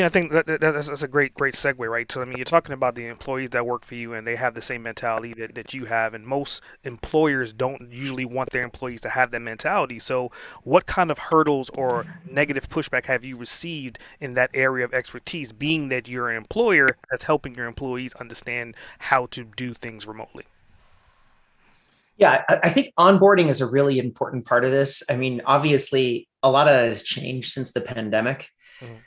Yeah, I think that's a great segue, right? So I mean, you're talking about the employees that work for you, and they have the same mentality that you have, and most employers don't usually want their employees to have that mentality. So, what kind of hurdles or negative pushback have you received in that area of expertise, being that you're an employer that's helping your employees understand how to do things remotely? Yeah, I think onboarding is a really important part of this. I mean, obviously, a lot of has changed since the pandemic. Mhm.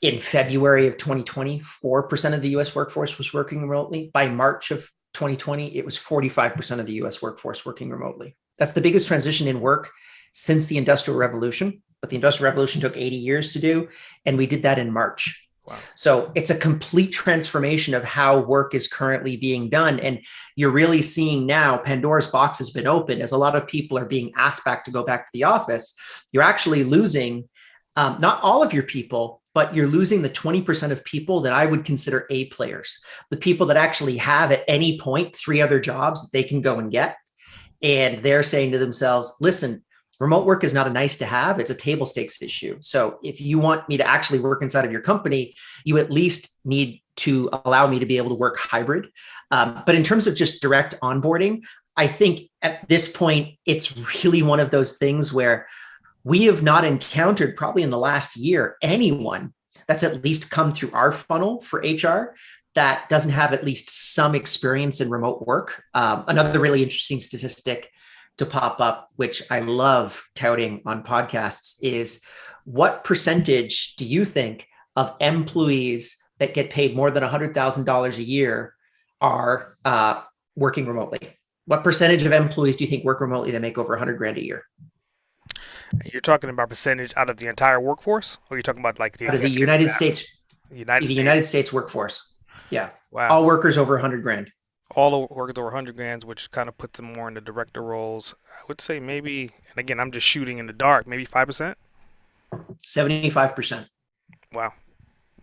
In February of 2020, 4% of the US workforce was working remotely. By March of 2020, it was 45% of the US workforce working remotely. That's the biggest transition in work since the Industrial Revolution. But the Industrial Revolution took 80 years to do, and we did that in March. Wow. So it's a complete transformation of how work is currently being done. And you're really seeing now Pandora's box has been opened as a lot of people are being asked back to go back to the office. You're actually losing not all of your people, but you're losing the 20% of people that I would consider A players, the people that actually have at any point three other jobs that they can go and get. And they're saying to themselves, listen, remote work is not a nice to have, it's a table stakes issue. So if you want me to actually work inside of your company, you at least need to allow me to be able to work hybrid. But in terms of just direct onboarding, I think at this point, it's really one of those things where we have not encountered probably in the last year anyone that's at least come through our funnel for HR that doesn't have at least some experience in remote work. Another really interesting statistic to pop up, which I love touting on podcasts, is what percentage do you think of employees that get paid more than $100,000 a year are working remotely? What percentage of employees do you think work remotely that make over 100 grand a year? You're talking about percentage out of the entire workforce, or you're talking about like the Out of the executive United staff, States, the United the United States? States workforce. Yeah. Wow. All workers over 100 grand. All the workers over 100 grands, which kind of puts them more in the director roles. I would say maybe, and again, I'm just shooting in the dark, maybe 5%. 75%. Wow.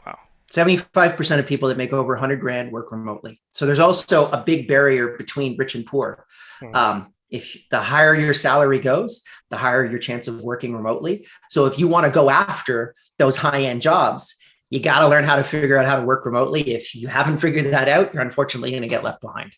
Wow. 75% of people that make over 100 grand work remotely. So there's also a big barrier between rich and poor. Mhm. If the higher your salary goes, the higher your chance of working remotely. So if you want to go after those high end jobs, you got to learn how to figure out how to work remotely. If you haven't figured that out, you're unfortunately going to get left behind.